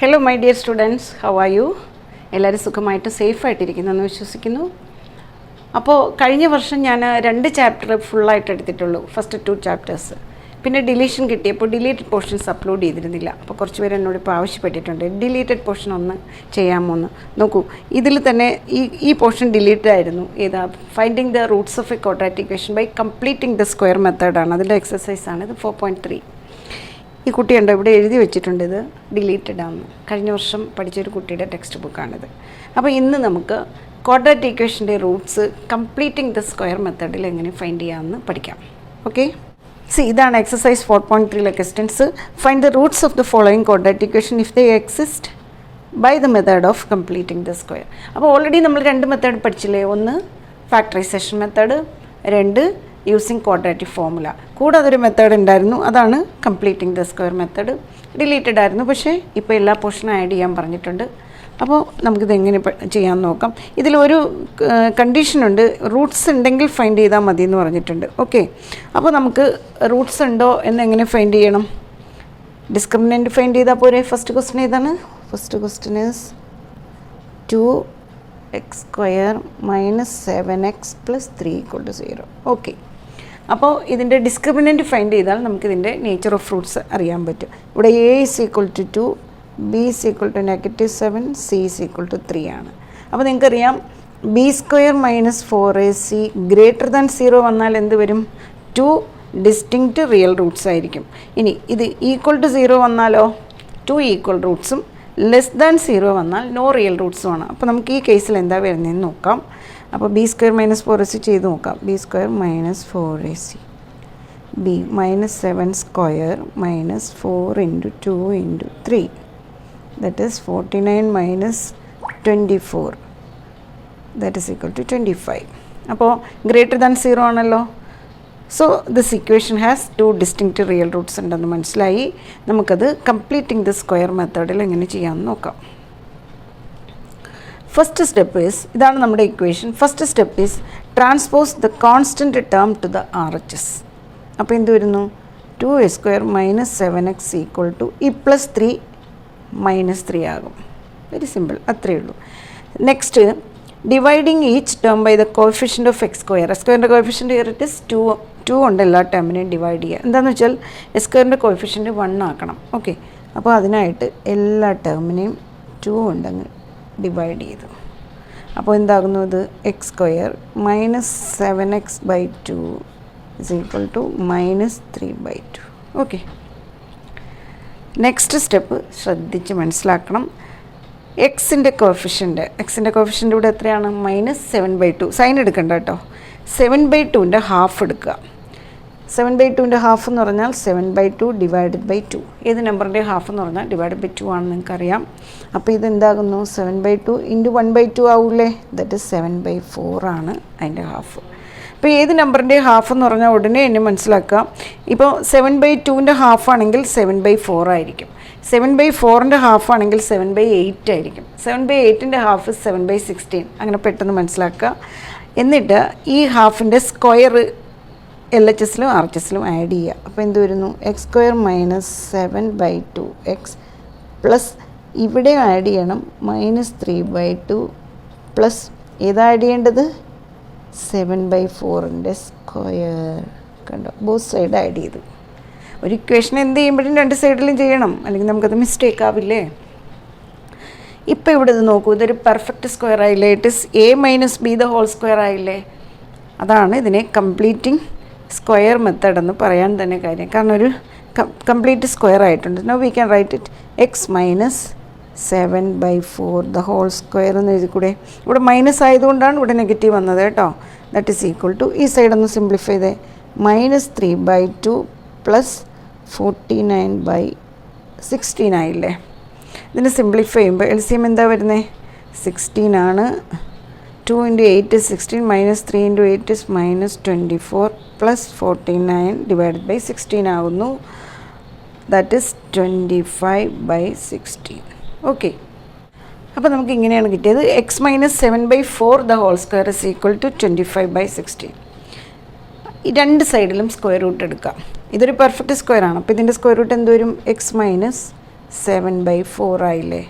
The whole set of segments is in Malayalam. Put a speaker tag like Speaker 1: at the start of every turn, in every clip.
Speaker 1: Hello my dear students, how are you? എല്ലാവരും സുഖമായിട്ട് സേഫായിട്ടിരിക്കുന്നെന്ന് വിശ്വസിക്കുന്നു. അപ്പോൾ കഴിഞ്ഞ വർഷം ഞാൻ 2 ചാപ്റ്റർ ഫുള്ളായിട്ട് എടുത്തിട്ടുള്ളൂ, ഫസ്റ്റ് 2 ചാപ്റ്റേഴ്സ്. പിന്നെ ഡിലീഷൻ കിട്ടിയപ്പോൾ ഡിലീറ്റഡ് പോർഷൻസ് അപ്ലോഡ് ചെയ്തിരുന്നില്ല. അപ്പോൾ കുറച്ച് പേര് എന്നോട് ഇപ്പോൾ ആവശ്യപ്പെട്ടിട്ടുണ്ട് ഡിലീറ്റഡ് പോർഷൻ ഒന്ന് ചെയ്യാമോ എന്ന്. നോക്കൂ, ഇതിൽ തന്നെ ഈ പോർഷൻ ഡിലീറ്റഡ് ആയിരുന്നു. ഏതാ? Finding the roots of a quadratic equation by completing the square മെത്തേഡാണ്. അതിൻ്റെ എക്സസൈസാണ് ഇത്. 4.3 ഈ കുട്ടിയുണ്ടോ ഇവിടെ എഴുതി വെച്ചിട്ടുണ്ട്, ഇത് ഡിലീറ്റഡ് ആണ്. കഴിഞ്ഞ വർഷം പഠിച്ചൊരു കുട്ടിയുടെ ടെക്സ്റ്റ് ബുക്കാണിത്. അപ്പോൾ ഇന്ന് നമുക്ക് ക്വാഡ്രാറ്റിക് ഇക്വേഷൻ്റെ റൂട്ട്സ് കംപ്ലീറ്റിംഗ് ദ സ്ക്വയർ മെത്തേഡിൽ എങ്ങനെ ഫൈൻഡ് ചെയ്യാമെന്ന് പഠിക്കാം. ഓക്കെ, ഇതാണ് exercise 4.3 questions. Find the roots of the following quadratic equation if they exist by the method of completing the square. അപ്പോൾ ഓൾറെഡി നമ്മൾ 2 മെത്തേഡ് പഠിച്ചില്ലേ, ഒന്ന് factorisation method, 2 using quadratic formula. കൂടാതെ ഒരു മെത്തേഡ് ഉണ്ടായിരുന്നു, അതാണ് completing the square method. Deleted ആയിരുന്നു, പക്ഷേ ഇപ്പോൾ എല്ലാ പോർഷനും ആഡ് ചെയ്യാൻ പറഞ്ഞിട്ടുണ്ട്. അപ്പോൾ നമുക്കിത് എങ്ങനെ ചെയ്യാമെന്ന് നോക്കാം. ഇതിലൊരു കണ്ടീഷനുണ്ട്, റൂട്ട്സ് ഉണ്ടെങ്കിൽ ഫൈൻഡ് ചെയ്താൽ മതി എന്ന് പറഞ്ഞിട്ടുണ്ട്. ഓക്കെ, അപ്പോൾ നമുക്ക് റൂട്ട്സ് ഉണ്ടോ എന്നെങ്ങനെ ഫൈൻഡ് ചെയ്യണം? ഡിസ്ക്രിമിനൻറ്റ് ഫൈൻഡ് ചെയ്താൽ പോരെ. ഫസ്റ്റ് ക്വസ്റ്റ്യൻ ഏതാണ്? First question is 2x² - 7x + 3 = 0. Okay, അപ്പോൾ ഇതിൻ്റെ ഡിസ്ക്രിമിനൻറ്റ് ഫൈൻഡ് ചെയ്താൽ നമുക്കിതിൻ്റെ നേച്ചർ ഓഫ് ഫ്രൂട്ട്സ് അറിയാൻ പറ്റും. ഇവിടെ a = 2, b = -7, c = 3 ആണ്. അപ്പോൾ നിങ്ങൾക്കറിയാം b² - 4ac > 0 വന്നാൽ എന്ത് വരും? 2 ഡിസ്റ്റിങ്ക്റ്റ് റിയൽ റൂട്ട്സ് ആയിരിക്കും. ഇനി ഇത് =0 വന്നാലോ 2 ഈക്വൽ റൂട്ട്സും, <0 വന്നാൽ നോ റിയൽ റൂട്ട്സുമാണ്. അപ്പോൾ നമുക്ക് ഈ കേസിൽ എന്താ വരുന്നതെന്ന് നോക്കാം. അപ്പോൾ b² - 4ac ചെയ്ത് നോക്കാം. b² - 4ac b -7² - 4 × 2 × 3 that is 49 - 24 that is equal to 25. അപ്പോൾ > 0 ആണല്ലോ. So this equation has 2 distinct real Roots ഉണ്ടെന്ന് മനസ്സിലായി. നമുക്കത് കംപ്ലീറ്റിംഗ് ദ സ്ക്വയർ മെത്തേഡിൽ എങ്ങനെ ചെയ്യാമെന്ന് നോക്കാം. ഫസ്റ്റ് സ്റ്റെപ്പ് ഈസ്, ഇതാണ് നമ്മുടെ equation. First step is transpose the constant term two the RHS. അപ്പോൾ എന്ത് വരുന്നു? 2a² - 7x = e + 3 - 3 ആകും. വെരി സിമ്പിൾ, അത്രയേ ഉള്ളൂ. Next, dividing each term by the coefficient of x². x² coefficient it is 2 കൊണ്ട് എല്ലാ ടേമിനെയും ഡിവൈഡ് ചെയ്യുക. എന്താണെന്ന് വെച്ചാൽ x² കോഎഫിഷ്യൻ്റ് 1 ആക്കണം. ഓക്കെ, അപ്പോൾ അതിനായിട്ട് എല്ലാ ടേമിനെയും 2 കൊണ്ടങ്ങ് ഡിവൈഡ് ചെയ്തു. അപ്പോൾ എന്താകുന്നു? ഇത് x² - 7x/2 = -3/2. Okay, next step ശ്രദ്ധിച്ച് മനസ്സിലാക്കണം. എക്സിൻ്റെ കോഫിഷ്യൻ്റ് ഇവിടെ എത്രയാണ്? -7/2. സൈൻ എടുക്കണ്ട കേട്ടോ. 7/2ൻ്റെ ഹാഫ് എടുക്കുക. 7/2ൻ്റെ ഹാഫ് എന്ന് പറഞ്ഞാൽ 7/2 / 2. ഏത് നമ്പറിൻ്റെ ഹാഫ് എന്ന് പറഞ്ഞാൽ /2 ആണെന്ന് നിങ്ങൾക്കറിയാം. അപ്പോൾ ഇതെന്താകുന്നു? 7/2 × 1/2 ആവൂലേ? ദറ്റ് ഇസ് 7/4 ആണ് അതിൻ്റെ ഹാഫ്. ഇപ്പോൾ ഏത് നമ്പറിൻ്റെ ഹാഫ് എന്ന് പറഞ്ഞാൽ ഉടനെ എന്നെ മനസ്സിലാക്കുക. ഇപ്പോൾ 7/2ൻ്റെ ഹാഫ് ആണെങ്കിൽ 7/4 ആയിരിക്കും. 7/4ൻ്റെ ഹാഫ് ആണെങ്കിൽ 7/8 ആയിരിക്കും. 7/8ൻ്റെ ഹാഫ് 7/16. അങ്ങനെ പെട്ടെന്ന് മനസ്സിലാക്കുക. എന്നിട്ട് ഈ ഹാഫിൻ്റെ സ്ക്വയർ LHSലും RHSലും ആഡ് ചെയ്യുക. അപ്പോൾ എന്ത് വരുന്നു? x² - 7/2x പ്ലസ് ഇവിടെ ആഡ് ചെയ്യണം -3/2 പ്ലസ് ഏതാ ആഡ് ചെയ്യേണ്ടത്? 7/4ൻ്റെ സ്ക്വയർ. കണ്ടോ, ബോത്ത് സൈഡ് ആഡ് ചെയ്തു. ഒരു ഇക്വേഷൻ എന്ത് ചെയ്യുമ്പോഴും 2 സൈഡിലും ചെയ്യണം, അല്ലെങ്കിൽ നമുക്കത് മിസ്റ്റേക്ക് ആവില്ലേ? ഇപ്പോൾ ഇവിടെ ഇത് നോക്കൂ, ഇതൊരു പെർഫെക്റ്റ് സ്ക്വയർ ആയില്ലേ? ഇറ്റ് ഇസ് a - b² ആയില്ലേ? അതാണ് ഇതിനെ കംപ്ലീറ്റിംഗ് സ്ക്വയർ മെത്തേഡ് എന്ന് പറയാൻ തന്നെ കാര്യം. കാരണം ഒരു കംപ്ലീറ്റ് സ്ക്വയർ ആയിട്ടുണ്ട്. Now we can right it x - 7/4² എന്ന് എഴുതി കൂടെ. ഇവിടെ മൈനസ് ആയതുകൊണ്ടാണ് ഇവിടെ നെഗറ്റീവ് വന്നത് കേട്ടോ. ദറ്റ് ഈസ് ഈക്വൽ ടു, ഈ സൈഡൊന്ന് സിംപ്ലിഫൈ ചെയ്തേ, -3/2 പ്ലസ് 49/16 ആയില്ലേ? ഇതിന് സിംപ്ലിഫൈ ചെയ്യുമ്പോൾ LCM എന്താ വരുന്നത്? 16 ആണ്. 2 × 8 is 16, -3 × 8 is -24 പ്ലസ് 49 / 16 ആകുന്നു. That is 25/16. ഓക്കെ, അപ്പോൾ നമുക്ക് ഇങ്ങനെയാണ് കിട്ടിയത്. x - 7/4² is equal to 25/16. ഈ 2 സൈഡിലും സ്ക്വയർ റൂട്ട് എടുക്കാം. ഇതൊരു പെർഫെക്റ്റ് സ്ക്വയർ ആണ്. അപ്പോൾ ഇതിൻ്റെ സ്ക്വയർ റൂട്ട് എന്ത് വരും? x - 7/4 ആയില്ലേ.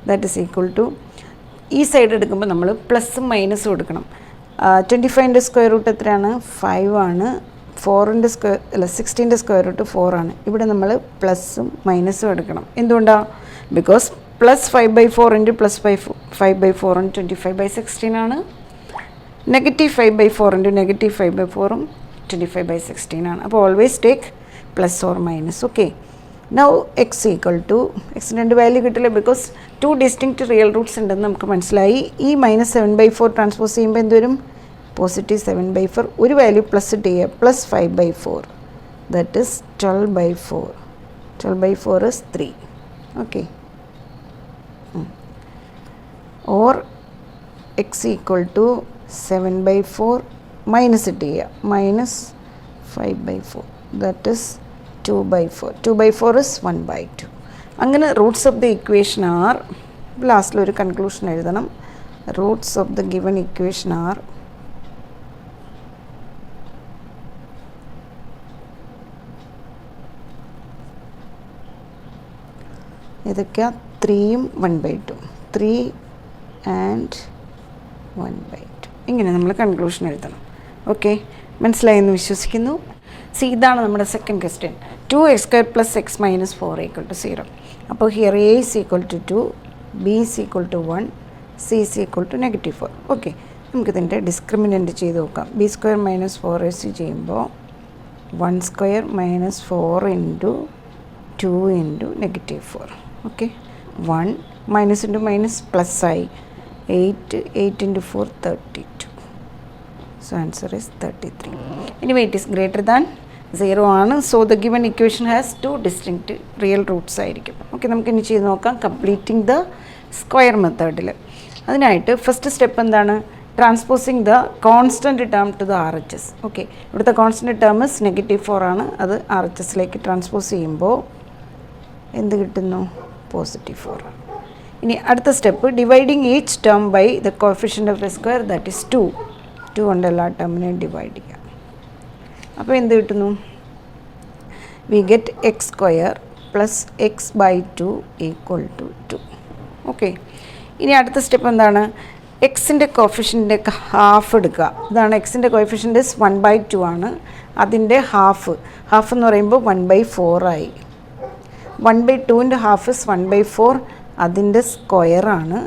Speaker 1: ദാറ്റ് ഈസ് ഈക്വൽ ടു ഈ സൈഡ് എടുക്കുമ്പോൾ നമ്മൾ പ്ലസും മൈനസും എടുക്കണം. 25ൻ്റെ സ്ക്വയർ റൂട്ട് എത്രയാണ്? 5 ആണ്. 4ൻ്റെ സ്ക്വയർ അല്ല 16ൻ്റെ സ്ക്വയർ റൂട്ട് 4 ആണ്. ഇവിടെ നമ്മൾ പ്ലസും മൈനസും എടുക്കണം. എന്തുകൊണ്ടാണ്? ബിക്കോസ് പ്ലസ് 5/4 ഇൻറ്റു പ്ലസ് 5/4 25/16 ആണ്. നെഗറ്റീവ് 5/4 ഇൻറ്റു നെഗറ്റീവ് 5/4 25/16 ആണ്. അപ്പോൾ always take plus or minus. Okay, now x equal to എക്സിന് 2 വാല്യൂ കിട്ടില്ല ബിക്കോസ് 2 ഡിസ്റ്റിങ്ക്റ്റ് റിയൽ റൂട്ട്സ് ഉണ്ടെന്ന് നമുക്ക് മനസ്സിലായി. ഈ -7/4 ട്രാൻസ്പോസ് ചെയ്യുമ്പോൾ എന്തുവരും? പോസിറ്റീവ് 7/4. ഒരു വാല്യൂ പ്ലസ് ഇട്ട് ചെയ്യുക, plus 5/4 that is 12/4. 12/4 is 3. Okay, or x equal to 7/4 minus ഇട്ട് ചെയ്യുക, -5/4 ദാറ്റ് ഇസ് 2/4. 2/4 is 1/2. അങ്ങനെ roots of the equation are, ലാസ്റ്റിൽ ഒരു കൺക്ലൂഷൻ എഴുതണം. Roots of the given equation are ഇതൊക്കെയാ 3ഉം 1/2, 3 ആൻഡ് 1/2. ഇങ്ങനെ നമ്മൾ കൺക്ലൂഷൻ എഴുതണം. ഓക്കെ, മനസ്സിലായെന്ന് വിശ്വസിക്കുന്നു. സി, ഇതാണ് നമ്മുടെ സെക്കൻഡ് ക്വസ്റ്റ്യൻ. 2x² + x - 4 = 0. അപ്പോൾ here a is equal to 2, b is equal to 1, c is equal to -4. Okay, നമുക്കിതിൻ്റെ ഡിസ്ക്രിമിനൻ്റ് ചെയ്ത് നോക്കാം. b² - 4ac ചെയ്യുമ്പോൾ 1² - 4 into 2 into -4. Okay, 1 minus into minus plus ആയി. 8 into 4 32. So answer is 33. Anyway it is greater than 0 ആണ്. So the given equation has 2 distinct real Roots ആയിരിക്കും. ഓക്കെ, നമുക്കിനി ചെയ്ത് നോക്കാം കംപ്ലീറ്റിംഗ് ദ സ്ക്വയർ മെത്തേഡിൽ. അതിനായിട്ട് ഫസ്റ്റ് സ്റ്റെപ്പ് എന്താണ്? Transposing the constant term two the RHS. Okay, ഇവിടുത്തെ കോൺസ്റ്റൻറ്റ് ടേം ഇസ് -4 ആണ്. അത് RHSലേക്ക് ട്രാൻസ്പോസ് ചെയ്യുമ്പോൾ എന്ത് കിട്ടുന്നു? +4. ഇനി അടുത്ത step dividing each term by the coefficient of a square that is 2. 2 കൊണ്ട് എല്ലാ ടേമിനെയും ഡിവൈഡ് ചെയ്യുക. അപ്പോൾ എന്ത് കിട്ടുന്നു? We get x² + x/2 = 2. Okay, ഇനി അടുത്ത സ്റ്റെപ്പ് എന്താണ്? എക്സിൻ്റെ കോഫിഷ്യൻ്റെ ഹാഫ് എടുക്കുക. ഇതാണ് എക്സിൻ്റെ കോഫിഷ്യൻ്റ് 1/2 ആണ്. അതിൻ്റെ ഹാഫ് എന്ന് പറയുമ്പോൾ 1/4 ആയി. 1/2ൻ്റെ ഹാഫ് ഇസ് 1/4. അതിൻ്റെ സ്ക്വയറാണ്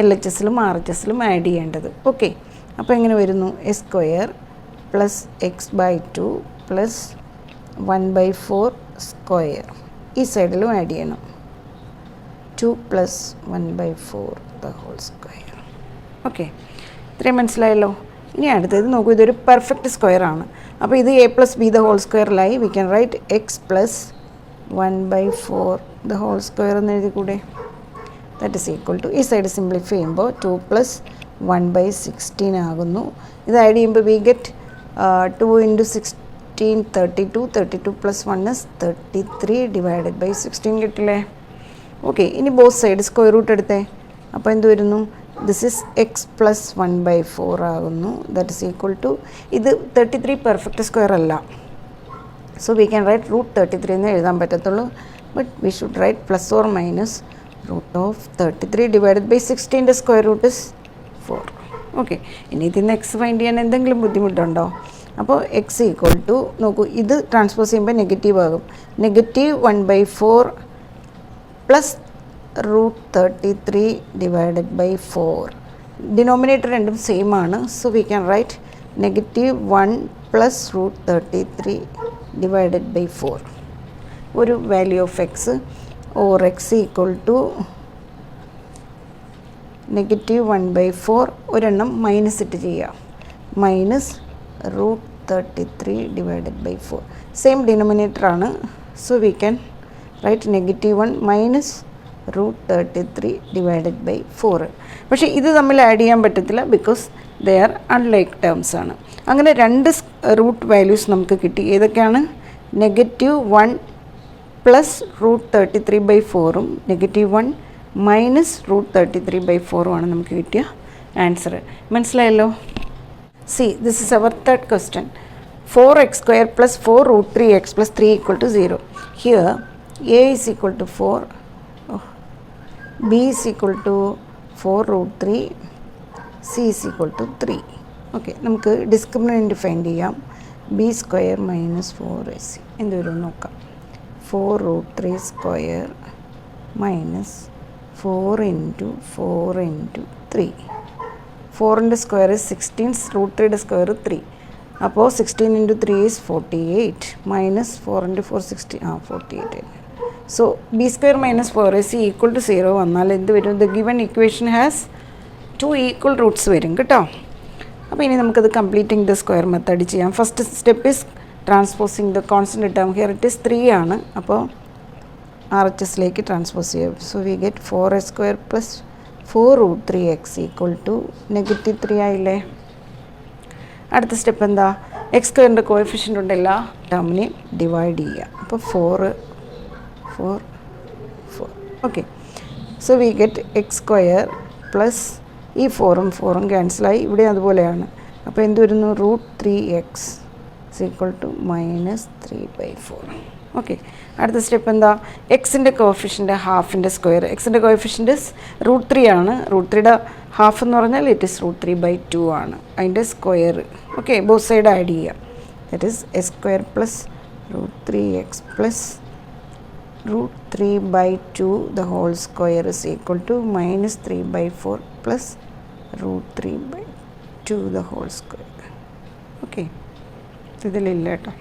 Speaker 1: LHSലും RHSലും ആഡ് ചെയ്യേണ്ടത്. ഓക്കെ, അപ്പോൾ എങ്ങനെ വരുന്നു? x² + x/2 + 1/4 square. ഈ സൈഡിലും ആഡ് ചെയ്യണം. 2 + 1/4 ദ ഹോൾ സ്ക്വയർ. ഓക്കെ, ഇത്രയും മനസ്സിലായല്ലോ. ഇനി അടുത്തത് നോക്കൂ, ഇതൊരു പെർഫെക്റ്റ് സ്ക്വയർ ആണ്. അപ്പോൾ ഇത് a + b ദ ഹോൾ സ്ക്വയറിലായി. We can write x + 1/4 the whole square എന്ന് എഴുതി കൂടെ. ദാറ്റ് ഈസ് ഈക്വൽ ടു, ഈ സൈഡ് സിംപ്ലിഫൈ ചെയ്യുമ്പോൾ 2 + 1/16 ആകുന്നു. ഇത് ആഡ് ചെയ്യുമ്പോൾ വി ഗെറ്റ് 2 × 16 32. 32 + 1 is 33 / 16 കിട്ടില്ലേ? ഓക്കെ, ഇനി ബോത്ത് സൈഡ് സ്ക്വയർ റൂട്ട് എടുത്തേ. അപ്പോൾ എന്ത് വരുന്നു? ദിസ് ഇസ് x + 1/4 ആകുന്നു. ദാറ്റ് ഈസ് ഈക്വൽ ടു, ഇത് 33 പെർഫെക്റ്റ് സ്ക്വയർ അല്ല. സോ വി ക്യാൻ റൈറ്റ് √33 എന്ന് എഴുതാൻ പറ്റത്തുള്ളൂ. But we should write +or - √33 / 16ൻ്റെ സ്ക്വയർ റൂട്ട് ഇസ് 4. ഓക്കെ, ഇനി ഇതിൽ നിന്ന് എക്സ് ഫൈൻഡ് ചെയ്യാൻ എന്തെങ്കിലും ബുദ്ധിമുട്ടുണ്ടോ? അപ്പോൾ എക്സ് ഈക്വൽ ടു, നോക്കൂ, ഇത് ട്രാൻസ്പോസ് ചെയ്യുമ്പോൾ നെഗറ്റീവ് ആകും. -1/4 + √33 / 4. ഡിനോമിനേറ്റർ രണ്ടും സെയിം ആണ്. So we can write -1 + √33 / 4. ഒരു value of x or x equal to -1/4. ഒരെണ്ണം മൈനസ് ഇട്ട് ചെയ്യാം. -√33 / 4. സെയിം ഡിനോമിനേറ്റർ ആണ്. So we can write -1 - √33 / 4. പക്ഷേ ഇത് തമ്മിൽ ആഡ് ചെയ്യാൻ പറ്റത്തില്ല because they are unlike terms ആണ്. അങ്ങനെ 2 റൂട്ട് വാല്യൂസ് നമുക്ക് കിട്ടി. ഏതൊക്കെയാണ്? -1 + √33/4 -1 - √33/4 ആണ് നമുക്ക് കിട്ടിയ ആൻസർ. മനസ്സിലായല്ലോ? C, this is our third question. 4x² + 4 √3x + 3 = 0. Here a is equal to 4, b is equal to 4√3, c is equal to 3. Okay, നമുക്ക് ഡിസ്ക്രിമിനൻറ്റ് ഫൈൻഡ് ചെയ്യാം. ബി സ്ക്വയർ മൈനസ് 4ac എന്ത് വരും നോക്കാം. 4√3² മൈനസ് 4 × 4 × 3. 4ൻ്റെ സ്ക്വയർ 16, √3യുടെ സ്ക്വയർ 3. അപ്പോൾ 16 × 3 is 48 minus 4 × 4 60 48. So b square minus 4ac equal to 0 വന്നാൽ എന്ത് വരും? The given equation has 2 equal roots വരും കേട്ടോ. അപ്പോൾ ഇനി നമുക്കത് കംപ്ലീറ്റിംഗ് ദ സ്ക്വയർ മെത്തേഡ് ചെയ്യാം. First step is transposing the constant term. Here it is 3 ആണ്. അപ്പോൾ RHSലേക്ക് ട്രാൻസ്പോസ് ചെയ്യാം. So we get 4a² plus 4√3x equal to -3 ആയില്ലേ. അടുത്ത സ്റ്റെപ്പ് എന്താ? x²ൻ്റെ കോഎഫിഷ്യൻ്റ് ഉണ്ട്, എല്ലാ ടേമിനെയും ഡിവൈഡ് ചെയ്യുക. അപ്പോൾ 4 okay. So we get x² plus ഈ 4ഉം 4ഉം ക്യാൻസലായി. ഇവിടെ അതുപോലെയാണ്. അപ്പോൾ എന്ത് വരുന്നു? √3x equal to -3/4. ഓക്കെ, അടുത്ത സ്റ്റെപ്പ് എന്താ? എക്സിൻ്റെ കോഫിഷ്യൻ്റ് ഹാഫിൻ്റെ സ്ക്വയർ. എക്സിൻ്റെ കോഫിഷ്യൻ്റ് √3 ആണ്. √3യുടെ ഹാഫ് എന്ന് പറഞ്ഞാൽ ഇറ്റ് ഇസ് √3/2 ആണ്. അതിൻ്റെ square. Okay, both side add ചെയ്യുക. That is s² plus √3x plus √3/2 the whole square is equal to -3/4 plus √3/2 the whole square. Okay, ഇതിലില്ല കേട്ടോ.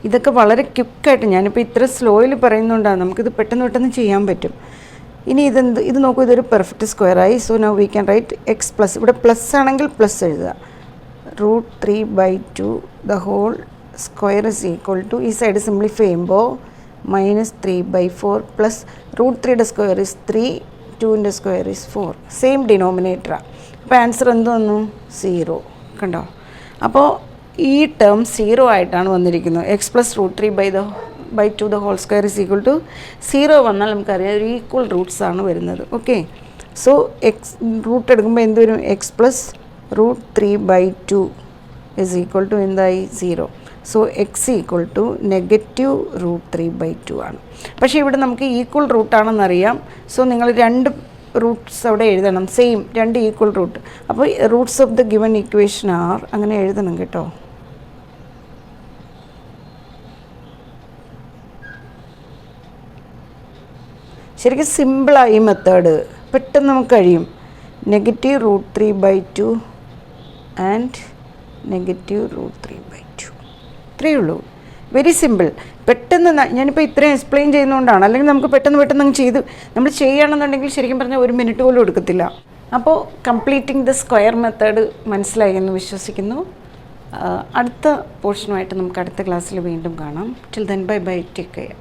Speaker 1: ഇതൊക്കെ വളരെ ക്വിക്കായിട്ട് ഞാനിപ്പോൾ ഇത്ര സ്ലോയിൽ പറയുന്നതുകൊണ്ടാണ് നമുക്കിത് പെട്ടെന്ന് ചെയ്യാൻ പറ്റും. ഇനി ഇത് നോക്കൂ, ഇതൊരു പെർഫെക്റ്റ് സ്ക്വയറായി. So now we can write x plus, ഇവിടെ പ്ലസ് ആണെങ്കിൽ പ്ലസ് എഴുതുക, √3/2 the whole square is equal to, ഈ സൈഡ് സിംപ്ലിഫൈ ചെയ്യുമ്പോൾ -3/4 പ്ലസ് √3യുടെ സ്ക്വയർ ഇസ് 3, 2ൻ്റെ സ്ക്വയർ ഇസ് 4. സെയിം ഡിനോമിനേറ്ററാണ്. അപ്പോൾ ആൻസർ എന്ത് വന്നു? 0. കണ്ടോ? അപ്പോൾ ഈ ടേം 0 ആയിട്ടാണ് വന്നിരിക്കുന്നത്. X plus √3/2 the whole square is equal to 0 വന്നാൽ നമുക്കറിയാം ഒരു ഈക്വൽ റൂട്ട്സ് ആണ് വരുന്നത്. ഓക്കെ, സോ എക്സ് റൂട്ട് എടുക്കുമ്പോൾ എന്ത് വരും? X plus √3/2 is equal to എന്തായി? 0. സോ എക്സ് ഈക്വൽ ടു -√3/2 ആണ്. പക്ഷേ ഇവിടെ നമുക്ക് ഈക്വൽ റൂട്ടാണെന്നറിയാം. സോ നിങ്ങൾ 2 റൂട്ട്സ് അവിടെ എഴുതണം, സെയിം 2 ഈക്വൽ റൂട്ട്. അപ്പോൾ roots of the given equation are, അങ്ങനെ എഴുതണം കേട്ടോ. ശരിക്കും സിമ്പിളായി മെത്തേഡ്, പെട്ടെന്ന് നമുക്ക് കഴിയും. -√3/2 ആൻഡ് -√3/2. ഇത്രയേ ഉള്ളൂ. Very simple. പെട്ടെന്ന് ഞാനിപ്പോൾ ഇത്രയും എക്സ്പ്ലെയിൻ ചെയ്യുന്നതുകൊണ്ടാണ്. അല്ലെങ്കിൽ നമുക്ക് പെട്ടെന്ന് അങ്ങ് ചെയ്ത് നമ്മൾ ചെയ്യുകയാണെന്നുണ്ടെങ്കിൽ ശരിക്കും പറഞ്ഞാൽ 1 മിനിറ്റ് പോലും എടുക്കത്തില്ല. അപ്പോൾ കംപ്ലീറ്റിംഗ് ദ സ്ക്വയർ മെത്തേഡ് മനസ്സിലായി എന്ന് വിശ്വസിക്കുന്നു. അടുത്ത പോർഷനുമായിട്ട് നമുക്ക് അടുത്ത ക്ലാസ്സിൽ വീണ്ടും കാണാം. Till then bye, take care.